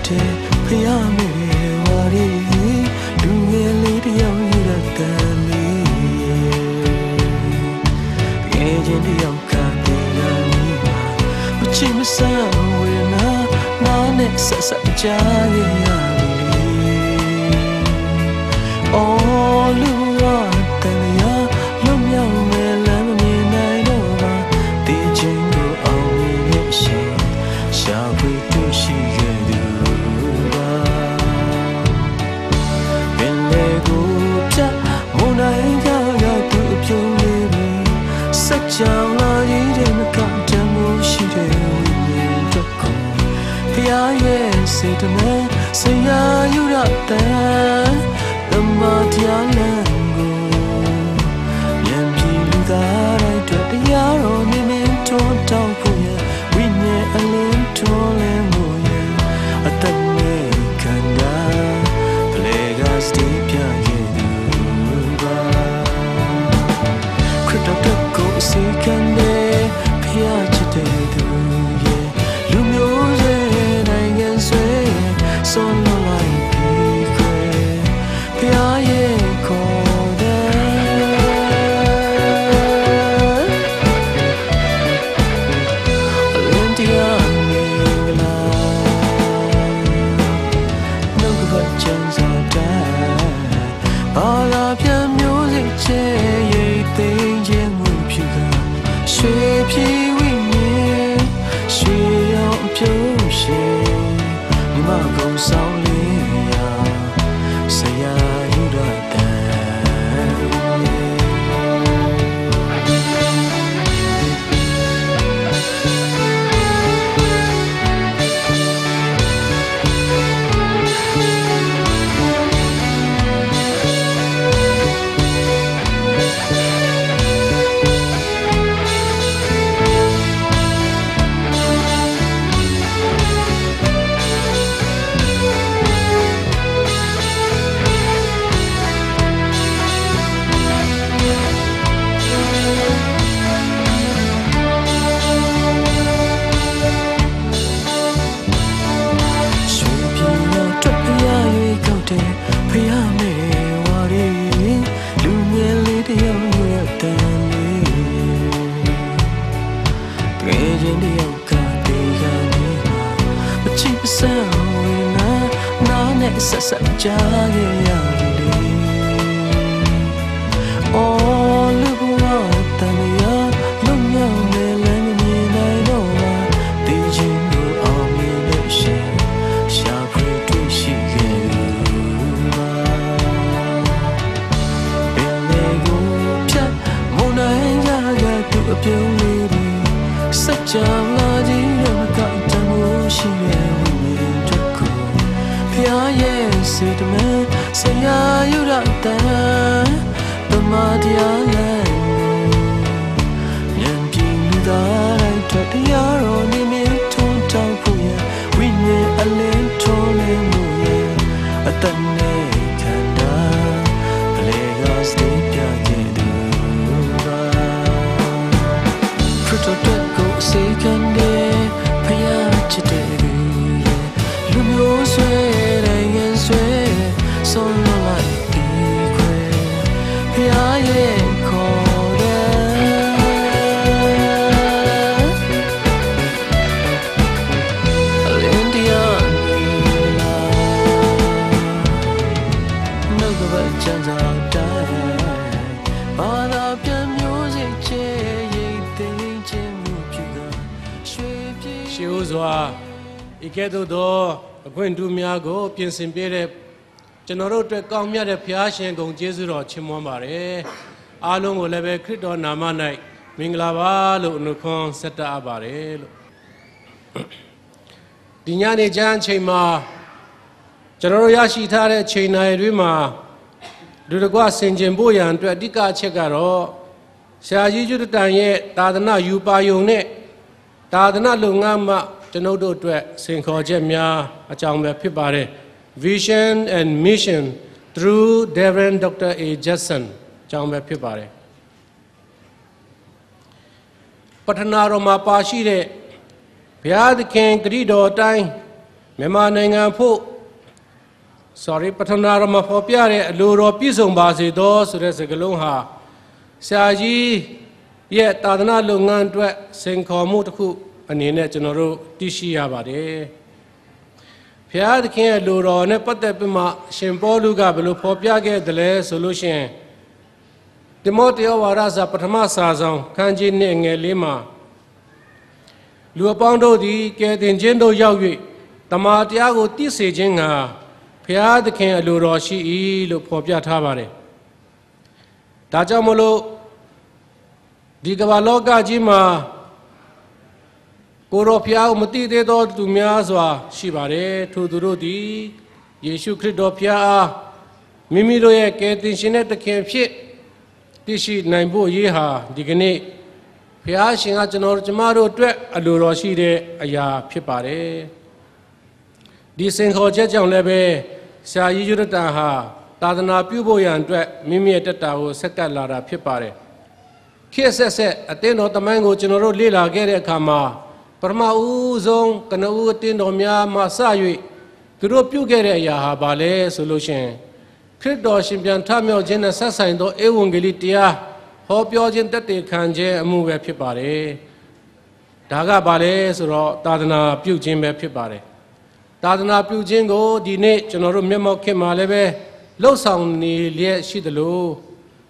te pia me wari dungeli dia uratali ejen dia kate yani uchi masa wena na ne sa sa jaye yani oh luwa tanya lumya me lam me nai no ba ti chin ko aw ni she sha pui tu shi ge du ba bin le gu pya mo nai ga ga tu pyu le bi sa chang la yi de ma ka tan mo shi de wi ni to ko pya ye se de me se ya yu ra ta ma dia lang go yan pi lu da rai to ya ro ni me to taw pu ya wi ne a lin to le mo ya atan ne kan da ple ga sti pya ye du ba krit to ko si kan de pya chit de du ye lu myo se nai ngan swe so no lai sa sa jaye yani oh lu wa tanya lu nya me lan ni nai no ma ti jin no aw me ne she sha phu tu shi ge ma bin le gu pya mo nai ya ga tu a pyu le bi sa cha la ji ro ma ka ta mo shi ge se de me se ya yu ra ta the ma dia lang yan pi lu da rai to ya ro ni me thon taw pu ya wi ne a le to le mu ya a tan ne kan da ple ga sti pya ke du ba photo to go se kan de phya chit de lu myo swe so no like equal pya ye ko de India la no go ba chan sa dai ba da pyan music che ye tin chin mu pyu ga shwe pyi shi ho swa ike to do a kwin tu mya ko pyin sin pye de ကျွန်တော်တို့အတွက်ကောင်းမြတ်တဲ့ဘုရားရှင်ဂုဏ်ကျေးဇူးတော်ချီးမွမ်းပါတယ်အားလုံးကိုလည်းပဲခရစ်တော်နာမ၌မင်္ဂလာပါလို့အနုခွန်းဆက်တတ်ပါတယ်လို့ဒီညနေကျမ်းအချိန်မှာကျွန်တော်တို့ရရှိထားတဲ့ချိန်တိုင်းတွေမှာလူတကွဆင်ခြင်ဖို့ရန်အတွက်အဓိကအချက်ကတော့ဆရာကြီးကျွတ်တန်ရဲ့သာသနာယူပါယုံနဲ့သာသနာလုပ်ငန်းမှကျွန်တော်တို့အတွက်စင်ခေါ်ချက်များအကြောင်းပဲဖြစ်ပါတယ်Vision and Mission through Reverend Dr. A. Jackson ကြောင်းပဲဖြစ်ပါတယ်ပထနာတော်မှာပါရှိတဲ့ဘုရားသခင်ဂရုတော်အတိုင်း မြန်မာနိုင်ငံဖို့ sorry ပထနာရမဖော်ပြတဲ့အလိုတော်ပြည့်စုံပါစေသောဆိုတဲ့စကားလုံးဟာဆရာကြီးရဲ့သာသနာလုပ်ငန်းအတွက်စိန်ခေါ်မှုတစ်ခုအနေနဲ့ကျွန်တော်တို့သိရှိရပါတယ်။ဘုရားသခင်ရဲ့လိုတော်နဲ့ပတ်သက်ပြီးမှရှင်ပေါလုကဘယ်လိုဖော်ပြခဲ့တယ်လဲဆိုလို့ရှိရင်တိမောသေဝါဒစာပထမစာဆောင်ခန်းကြီး1ငယ်4မှာလူအပေါင်းတို့သည်ကယ်တင်ခြင်းတို့ရောက်၍တမန်တရားကိုသိစေခြင်းကဘုရားသခင်အလိုတော်ရှိ၏လို့ဖော်ပြထားပါတယ်။ဒါကြောင့်မလို့ဒီကမ္ဘာလောကကြီးမှာကိုရောဘုရားကိုမသိသေးသောသူများစွာရှိပါတယ်။ထိုသူတို့သည်ယေရှုခရစ်တော်ဘုရားအားမိမိတို့ရဲ့ကယ်တင်ရှင်တဲ့သခင်ဖြစ်သိရှိနိုင်ဖို့ရေးဟာဒီကနေ့ဘုရားရှင်ကကျွန်တော်ကျမတို့အတွက်အလိုတော်ရှိတဲ့အရာဖြစ်ပါတယ်။ဒီစင်ခေါ်ချက်ကြောင့်လည်းပဲဆရာကြီးယူရတန်ဟာသာသနာပြုဖို့ရန်အတွက်မိမိရဲ့တက်တာကိုဆက်ကပ်လာတာဖြစ်ပါတယ်။ခေတ်ဆက်အတင်းတော်တမန်ကိုကျွန်တော်တို့လေ့လာခဲ့တဲ့အခါမှာပထမဦးဆုံးကနဦးအတင်းတော်များမှစ၍သူတို့ပြုခဲ့တဲ့အရာဟာဘာလဲဆိုလို့ရှိရင်ခရစ်တော်ရှင်ပြန်ထမြောက်ခြင်းနဲ့ဆက်ဆိုင်သောဧဝံဂေလိတရားဟောပြောခြင်းတသက်ခံခြင်းအမှုပဲဖြစ်ပါတယ်။ဒါကဘာလဲဆိုတော့သာသနာပြုခြင်းပဲဖြစ်ပါတယ်။သာသနာပြုခြင်းကိုဒီနေ့ကျွန်တော်တို့မျက်မှောက်ခေတ်မှာလည်းပဲလှုပ်ဆောင်နေလျက်ရှိသလို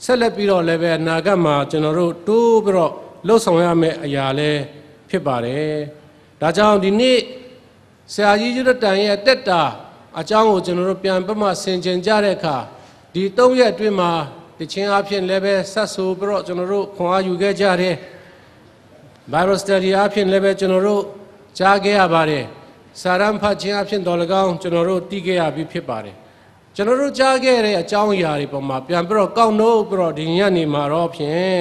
ဆက်လက်ပြီးတော့လည်းပဲအနာဂတ်မှာကျွန်တော်တို့တိုးပြီးတော့လှုပ်ဆောင်ရမယ့်အရာလည်းဖြစ်ပါတယ်။ဒါကြောင့်ဒီနေ့ဆရာကြီးယူရတန်ရဲ့တက်တာအကြောင်းကိုကျွန်တော်တို့ပြန်ပြမဆင်ခြင်ကြတဲ့အခါဒီ၃ရက်အတွင်းမှာတခြင်းအဖြစ်လည်းပဲဆက်ဆိုပြီးတော့ကျွန်တော်တို့ခွန်အားယူခဲ့ကြတယ်။ Bible study အဖြစ်လည်းပဲကျွန်တော်တို့ကြားခဲ့ရပါတယ်။စာရန်ဖတ်ခြင်းအဖြစ်တော်၎င်းကျွန်တော်တို့သိခဲ့ရပြီးဖြစ်ပါတယ်။ကျွန်တော်တို့ကြားခဲ့တဲ့အကြောင်းအရာတွေပေါ်မှာပြန်ပြီးတော့ကောက်နှုတ်ပြီးတော့ဒီညနေမှာတော့ဖြင့်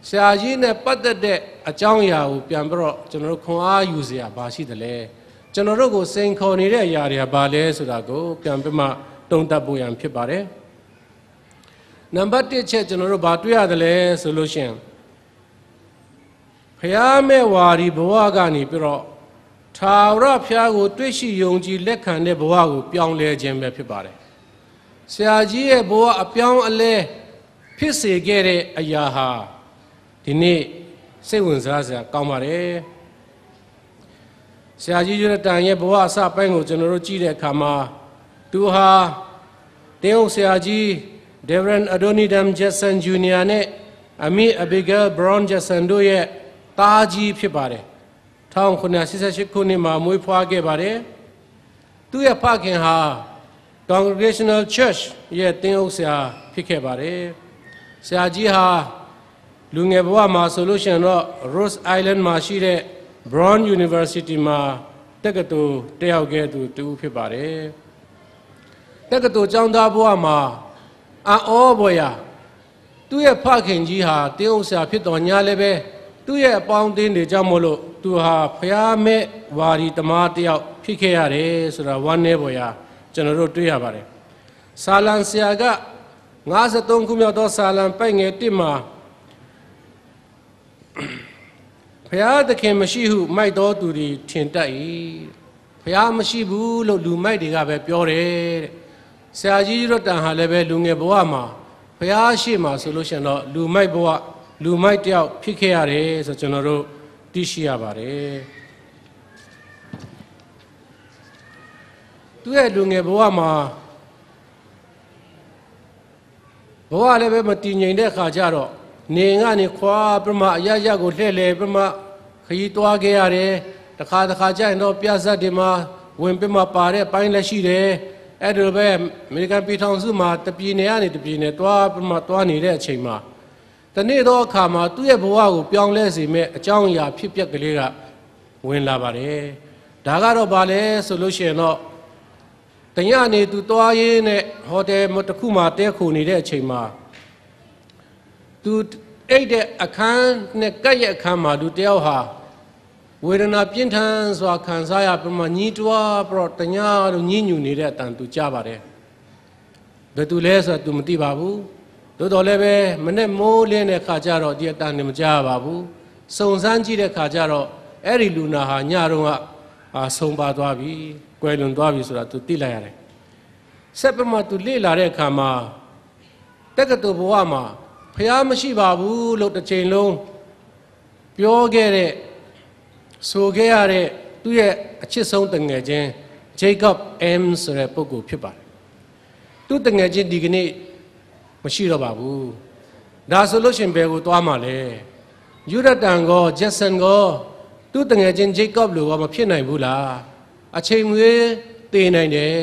ဆရာကြီးနဲ့ပတ်သက်တဲ့အကြောင်းအရာကိုပြန်ပြီးတော့ကျွန်တော်တို့ခွန်အားယူစရာဘာရှိသလဲ။ကျွန်တော်တို့ကိုစိန်ခေါ်နေတဲ့အရာတွေကဘာလဲဆိုတာကိုပြန်ပြီးမှတုံ့တက်ဖို့ရန်ဖြစ်ပါတယ်။နံပါတ်1ချက်ကျွန်တော်တို့ဘာတွေ့ရတယ်လဲဆိုလို့ရှိရင်ဖျားမဲ့ဝါဒီဘဝကနေပြီးတော့ထာဝရဘုရားကိုတွေ့ရှိယုံကြည်လက်ခံတဲ့ဘဝကိုပြောင်းလဲခြင်းပဲဖြစ်ပါတယ်။ဆရာကြီးရဲ့ဘဝအပြောင်းအလဲဖြစ်စေခဲ့တဲ့အရာဟာဒီနေ့စိတ်ဝင်စားစရာကောင်းပါတယ်။ဆရာကြီးယူရတန်ရဲ့ဘဝအစပိုင်းကိုကျွန်တော်တို့ကြည့်တဲ့အခါမှာသူဟာတင်းအောင်ဆရာကြီး Reverend Adonidam Jetson Jr. နဲ့အမီ Abigail Brown Jetson တို့ရဲ့သားကြီးဖြစ်ပါတယ်။1988ခုနှစ်မှာမွေးဖွားခဲ့ပါတယ်။သူ့ရဲ့ဖခင်ဟာ Congregational Church ရဲ့တင်းအောင်ဆရာဖြစ်ခဲ့ပါတယ်။ဆရာကြီးဟာလူငယ်ဘဝမှာဆိုလို့ရှိရင်တော့ Rhode Island မှာရှိတဲ့ Brown University မှာတက္ကသိုလ်တက်ရောက်ခဲ့သူတူဖြစ်ပါတယ်။တက္ကသိုလ်ကျောင်းသားဘဝမှာအော်ဘွယ်ရာသူ့ရဲ့ဖခင်ကြီးဟာတင်းအောင်ဆရာဖြစ်တော်ညာလည်းပဲသူ့ရဲ့အပေါင်းအသင်းတွေကြောင့်မို့လို့သူဟာဖျားမဲ့ဝါဒီတမားတယောက်ဖြစ်ခဲ့ရတယ်ဆိုတာဝမ်းနည်းဘွယ်ရာကျွန်တော်တို့တွေ့ရပါတယ်။ဆာလံဆရာက53ခုမြောက်သောဆာလံပိုက်ငယ်1မှာဘုရားသခင်မရှိဟုမိုက်တော်သူတွေထင်တတ်၏ဘုရားမရှိဘူးလို့လူမိုက်တွေကပဲပြောတယ်တဲ့ဆရာကြီးရတန်ဟာလည်းပဲလူငယ်ဘဝမှာဘုရားရှိမှဆိုလို့ရှိရင်တော့လူမိုက်ဘဝလူမိုက်တယောက်ဖြစ်ခဲ့ရတယ်ဆိုကျွန်တော်တို့သိရှိရပါတယ်သူရဲ့လူငယ်ဘဝမှာဘဝလည်းပဲမတည်ငြိမ်တဲ့အခါကျတော့နေငါနေခွာပြမအရရကိုလှည့်လေပြမခရီးသွားခဲ့ရတယ်တခါကျရင်တော့ပြဇတ်တွေမှာဝင်ပြမပါတဲ့ပိုင်းလည်းရှိတယ်အဲ့ဒါပဲအမေရိကန်ပြည်ထောင်စုမှာတပြည်နယ်ကနေတပြည်နယ်သွားပြမသွားနေတဲ့အချိန်မှာတနေ့တော့အခါမှာသူ့ရဲ့ဘဝကိုပြောင်းလဲစေမဲ့အကြောင်းအရာဖြစ်ပျက်ကလေးကဝင်လာပါတယ်ဒါကတော့ဗာလဲဆိုလို့ရှိရင်တော့တညနေသူသွားရင်းနဲ့ဟိုတယ်တစ်ခုမှာတဲခိုနေတဲ့အချိန်မှာသူအိတ်တဲ့အခန်းနဲ့ကပ်ရဲ့အခန်းမှာလူတယောက်ဟာဝေဒနာပြင်းထန်စွာခံစားရပြီးမှညှိတွားပြီးတော့တညလုံးညှိညူနေတဲ့အတန်သူကြားပါတယ်ဘယ်သူလဲဆိုတော့သူမသိပါဘူးသို့တော်လည်းပဲမနဲ့မိုးလင်းတဲ့ခါကျတော့ဒီအတန်နေမကြားပါဘူးစုံစမ်းကြည့်တဲ့ခါကျတော့အဲ့ဒီလူနာဟာညတော့က ဆုံးပါသွားပြီကွယ်လွန်သွားပြီဆိုတာသူသိလိုက်ရတယ်ဆက်ပြမသူလေ့လာတဲ့အခါမှာတက္ကသိုလ်ဘဝမှာဖျားမရှိပါဘူးလို့တစ်ချိန်လုံးပြောခဲ့တဲ့ဆိုခဲ့ရတဲ့သူ့ရဲ့အချစ်ဆုံးတငယ်ချင်း Jacob M ဆိုတဲ့ပုဂ္ဂိုလ်ဖြစ်ပါတယ်သူတငယ်ချင်းဒီကနေ့မရှိတော့ပါဘူးဒါဆိုလို့ရှင်ဘယ်ကိုသွားမှာလဲယူရတန်ကောဂျက်ဆန်ကောသူတငယ်ချင်း Jacob လို့ကမဖြစ်နိုင်ဘူးလားအချိန်မွေးတည်နိုင်တယ်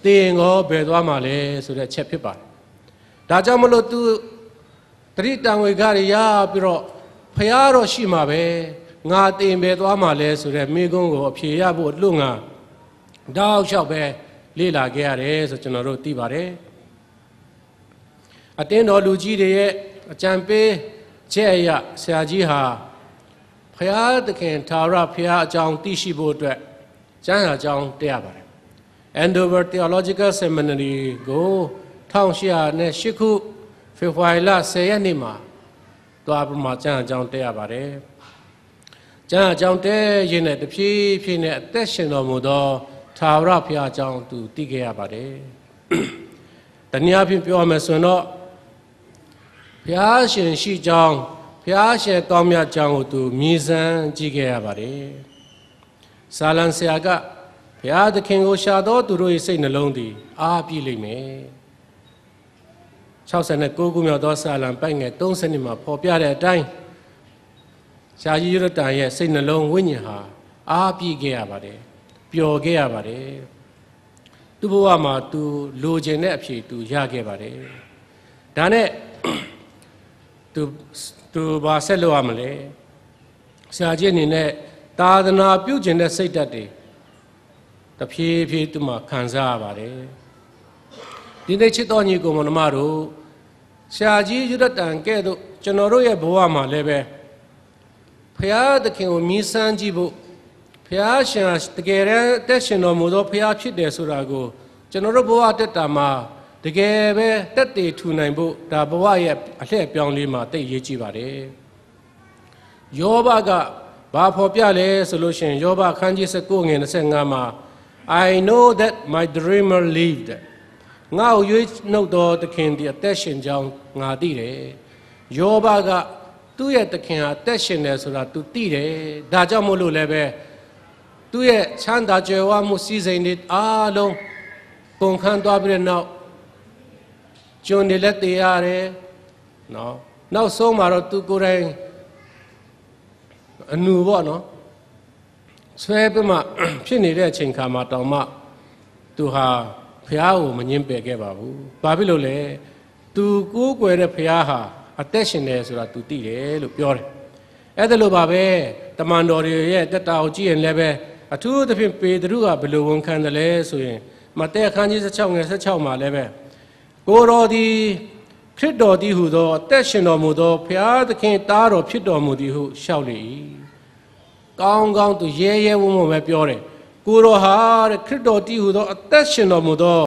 တည်ရင်ကောဘယ်သွားမှာလဲဆိုတဲ့ချက်ဖြစ်ပါတယ်ဒါကြောင့်မလို့သူတတိတံဝေကရရပြီးတော့ဖျားတော့ရှိမှာပဲငါတည်ဘယ်သွားမှာလဲဆိုတဲ့မိကုန်းကိုအဖြေရဖို့လွတ်ငါတောက်လျှောက်ပဲလေ့လာခဲ့ရတယ်ဆိုကျွန်တော်တို့သိပါတယ်အတင်းတော်လူကြီးတွေရဲ့အကြံပေးချက်အရဆရာကြီးဟာဖျားသခင်ထာဝရဖျားအကြောင်းသိရှိဖို့အတွက်ကျမ်းစာအကြောင်းတက်ရပါတယ် Andover Theological Seminary ကို1808ခုဖေဖော်ဝါရီလ10ရက်နေ့မှာသွားပြီးမှကျမ်းစာအကြောင်းတက်ရပါတယ်ကျမ်းစာအကြောင်းတက်ရင်းနဲ့တဖြည်းဖြည်းနဲ့အသက်ရှင်တော်မူသောထာဝရဘုရားအကြောင်းသူသိခဲ့ရပါတယ်။တနည်းအားဖြင့်ပြောမယ်ဆိုရင်တော့ဘုရားရှင်ရှိကြောင်းဘုရားရှင်ကောင်းမြတ်ကြောင်းကိုသူမြည်စမ်းကြည့်ခဲ့ရပါတယ်။စာလံဆရာကဘုရားသခင်ကိုရှာတော်သူတို့၏စိတ်နှလုံးသည်အားပြည့်လိမ့်မယ်။69ခုမြောက်သောစာလံပိုက်ငယ်30မှာဖော်ပြတဲ့အတိုင်းရှားကြီးရတန်ရဲ့စိတ်နှလုံးဝိညာဉ်ဟာအားပြည့်ခဲ့ရပါတယ်။ပျော်ခဲ့ရပါတယ်သူ့ဘဝမှာသူလိုချင်တဲ့အဖြေသူရခဲ့ပါတယ်ဒါနဲ့သူဘာဆက်လုပ်ရမလဲဆရာကြီးအနေနဲ့သာသနာပြုကျင်တဲ့စိတ်ဓာတ်တွေတဖြည်းဖြည်းသူမှခံစားရပါတယ်ဒီနေ့ချစ်တော်ညီကိုမမတို့ဆရာကြီးယူရတန်ကဲ့သို့ကျွန်တော်တို့ရဲ့ဘဝမှာလည်းပဲဖရာသခင်ကိုမြည်ဆန်းကြည့်ဖို့ဖျားရှင်တကယ်တမ်းတက်ရှင်တော်မူသောဖျားဖြစ်တယ်ဆိုတာကိုကျွန်တော်တို့ဘဝတက်တာမှာတကယ်ပဲတက်တည်ထူနိုင်ဖို့ဒါဘဝရဲ့အလှည့်ပြောင်းလေးမှာတိတ်ရေးကြည့်ပါတယ်ယောဘကဘာဖော်ပြလဲဆိုလို့ရှိရင်ယောဘခန်းကြီး19ငယ်25မှာ I know that my dreamer lived ငါ့ကိုရွေးနှုတ်တော်သခင်ဒီအသက်ရှင်ကြောင်းငါသိတယ်ယောဘကသူ့ရဲ့သခင်ဟာအသက်ရှင်တယ်ဆိုတာသူသိတယ်ဒါကြောင့်မို့လို့လည်းပဲသူ့ရဲ့ချမ်းသာကြွယ်ဝမှုစီစဉ်တွေအားလုံးပုံခန်းသွားပြီးတဲ့နောက်ကျွန်တွေလည်းတည်ရတယ်နော်နောက်ဆုံးမှာတော့သူကိုယ်တိုင်အနူပေါ့နော်ဆွဲပြီးမှဖြစ်နေတဲ့အချိန်ခါမှာတောင်မှသူဟာဖျားကိုမငင်းပယ်ခဲ့ပါဘူးဘာဖြစ်လို့လဲသူကိုးကွယ်တဲ့ဖျားဟာအသက်ရှင်တယ်ဆိုတာသူသိတယ်လို့ပြောတယ်အဲ့ဒါလိုပါပဲတမန်တော်တွေရဲ့တက်တာကိုကြည့်ရင်လည်းပဲအထူးသဖြင့်ပေတရုကဘယ်လိုဝန်ခံတယ်လဲဆိုရင်မဿဲအခန်းကြီး16ငယ်16မှာလည်းပဲကိုတော်သည်ခရစ်တော်သည်ဟုသောအသက်ရှင်တော်မူသောဘုရားသခင်သားတော်ဖြစ်တော်မူသည်ဟုလျှောက်လေ၏ကောင်းကောင်းသူရဲရဲဝံ့ဝံ့ပဲပြောတယ်ကိုတော်ဟာတဲ့ခရစ်တော်သည်ဟုသောအသက်ရှင်တော်မူသော